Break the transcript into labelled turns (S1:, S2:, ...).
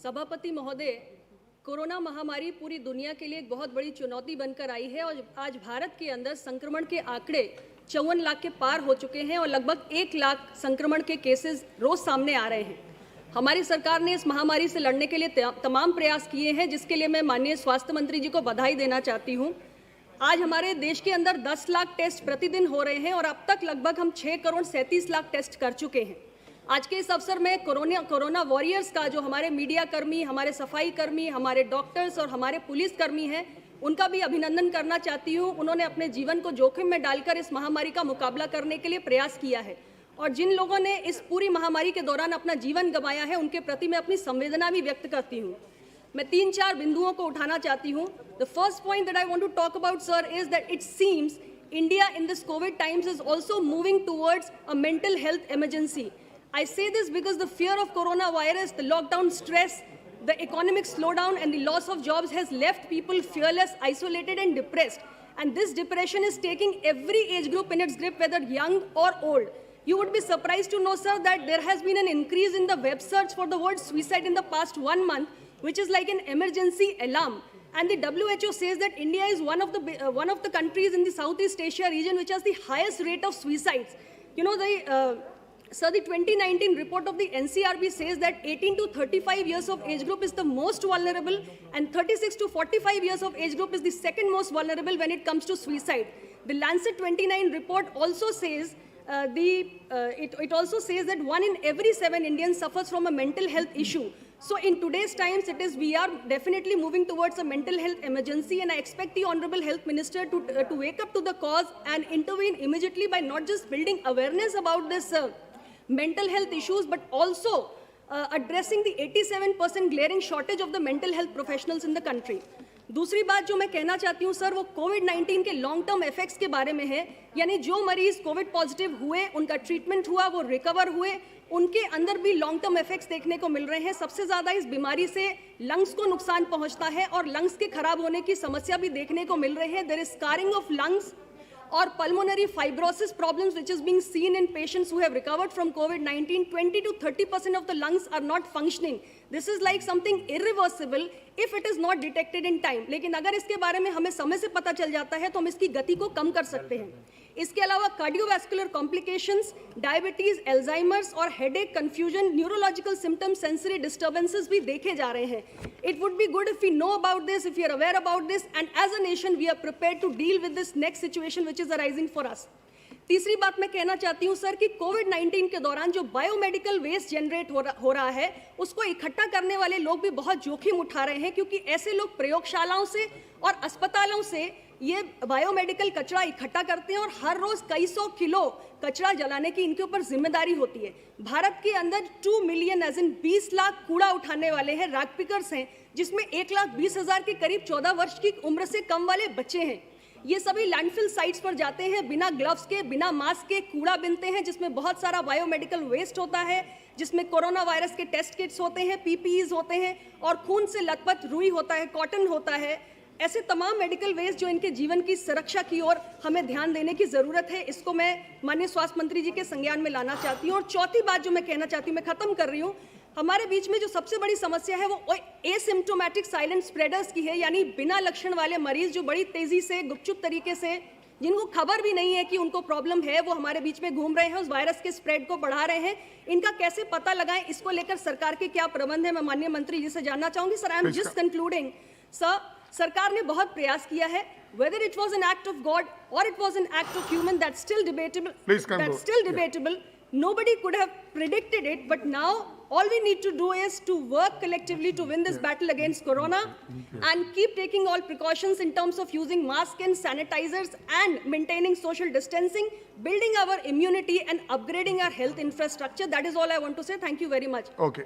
S1: सभापति महोदय, कोरोना महामारी पूरी दुनिया के लिए एक बहुत बड़ी चुनौती बनकर आई है और आज भारत के अंदर संक्रमण के आंकड़े 54 लाख के पार हो चुके हैं और लगभग 1 लाख संक्रमण के केसेस रोज सामने आ रहे हैं। हमारी सरकार ने इस महामारी से लड़ने के लिए तमाम प्रयास किए हैं, जिसके लिए मैं माननीय स्वास्थ्य मंत्री जी को बधाई देना चाहती हूँ। आज हमारे देश के अंदर 10 लाख टेस्ट प्रतिदिन हो रहे हैं और अब तक लगभग हम 6 करोड़ 37 लाख टेस्ट कर चुके हैं। आज के इस अवसर में कोरोना वॉरियर्स का, जो हमारे मीडिया कर्मी, हमारे सफाई कर्मी, हमारे डॉक्टर्स और हमारे पुलिस कर्मी हैं, उनका भी अभिनंदन करना चाहती हूँ। उन्होंने अपने जीवन को जोखिम में डालकर इस महामारी का मुकाबला करने के लिए प्रयास किया है और जिन लोगों ने इस पूरी महामारी के दौरान अपना जीवन गंवाया है, उनके प्रति मैं अपनी संवेदना भी व्यक्त करती हूँ। मैं 3-4 बिंदुओं को उठाना चाहती हूँ। The first point that I want to talk about, sir, is that it seems India in this COVID times is also moving towards a mental health emergency. I say this because the fear of coronavirus, the lockdown stress, the economic slowdown and the loss of jobs has left people fearless, isolated and depressed. And this depression is taking every age group in its grip, whether young or old. You would be surprised to know, sir, that there has been an increase in the web search for the word suicide in the past 1 month, which is like an emergency alarm. And the WHO says that India is one of the countries in the Southeast Asia region which has the highest rate of suicides. You know, the 2019 report of the NCRB says that 18 to 35 years of age group is the most vulnerable and 36 to 45 years of age group is the second most vulnerable when it comes to suicide. The Lancet 29 report also says it also says that 1 in every 7 Indians suffers from a mental health issue. So in today's times, we are definitely moving towards a mental health emergency, and I expect the Honorable Health Minister to wake up to the cause and intervene immediately by not just building awareness about this mental health issues, but also addressing the 87% glaring shortage of the mental health professionals in the country. दूसरी बात जो मैं कहना चाहती हूँ, sir, वो कोविड-19 के long term effects के बारे में है। यानी जो मरीज कोविड पॉजिटिव हुए, उनका ट्रीटमेंट हुआ, वो रिकवर हुए, उनके अंदर भी लॉन्ग टर्म इफेक्ट्स देखने को मिल रहे हैं। सबसे ज़्यादा इस बीमारी से लंग्स को नुकसान पहुंचता है और लंग्स के खराब होने की समस्या भी देखने को मिल रही है। There is scarring of lungs or pulmonary fibrosis problems which is being seen in patients who have recovered from COVID-19. 20 to 30% of the lungs are not functioning. This is like something irreversible if it is not detected in time. लेकिन अगर इसके बारे में हमें समय से पता चल जाता है तो हम इसकी गति को कम कर सकते हैं। इसके अलावा कार्डियोवैस्कुलर कॉम्प्लिकेशंस, डायबिटीज, एल्जाइमर्स और headache, confusion, neurological symptoms, sensory disturbances भी देखे जा रहे हैं। It would be good if we know about this, if we are aware about this, and as a nation we are prepared to deal with this next situation which is arising for us. तीसरी बात मैं कहना चाहती हूँ, sir, कि कोविड-19 के दौरान जो बायोमेडिकल वेस्ट जनरेट हो रहा है, उसको इकट्ठा करने वाले लोग भी बहुत जोखिम उठा रहे हैं, क्योंकि ऐसे लोग प्रयोगशालाओं से और अस्पतालों से ये बायोमेडिकल कचरा इकट्ठा करते हैं और हर रोज कई सौ किलो कचरा जलाने की इनके ऊपर जिम्मेदारी होती है। भारत के अंदर 2 मिलियन एज इन 20 लाख कूड़ा उठाने वाले हैं, रैग पिकर्स हैं, जिसमें 1,20,000 के करीब 14 वर्ष की उम्र से कम वाले बच्चे हैं। ये सभी लैंडफिल साइट्स पर जाते हैं, बिना ग्लव्स के, बिना मास्क के कूड़ा बिनते हैं, जिसमें बहुत सारा बायोमेडिकल वेस्ट होता है, जिसमें कोरोना वायरस के टेस्ट किट्स होते हैं, पीपीईज होते हैं और खून से लथपथ रुई होता है, कॉटन होता है। ऐसे तमाम मेडिकल वेस्ट जो इनके जीवन की सुरक्षा की ओर हमें ध्यान देने की ज़रूरत है, इसको मैं माननीय स्वास्थ्य मंत्री जी के संज्ञान में लाना चाहती हूँ। और चौथी बात जो मैं कहना चाहती हूँ, मैं ख़त्म कर रही हूँ, हमारे बीच में जो सबसे बड़ी समस्या है वो एसिम्प्टोमेटिक साइलेंट स्प्रेडर्स की है, यानी बिना लक्षण वाले मरीज जो बड़ी तेज़ी से, गुपचुप तरीके से, जिनको खबर भी नहीं है कि उनको प्रॉब्लम है, वो हमारे बीच में घूम रहे हैं, उस वायरस के स्प्रेड को बढ़ा रहे हैं। इनका कैसे पता लगाएं, इसको लेकर सरकार के क्या प्रबंध है, मैं माननीय मंत्री जी से जानना चाहूँगी। Sir, I am just concluding. Sir, सरकार ने बहुत प्रयास किया है, whether it was an act of God or it was an act of human, that's still debatable. That's still debatable. Nobody could have predicted it, but now all we need to do is to work collectively to win this battle against corona and keep taking all precautions in terms of using masks and sanitizers and maintaining social distancing, building our immunity and upgrading our health infrastructure. That is all I want to say. Thank you very much.
S2: Okay.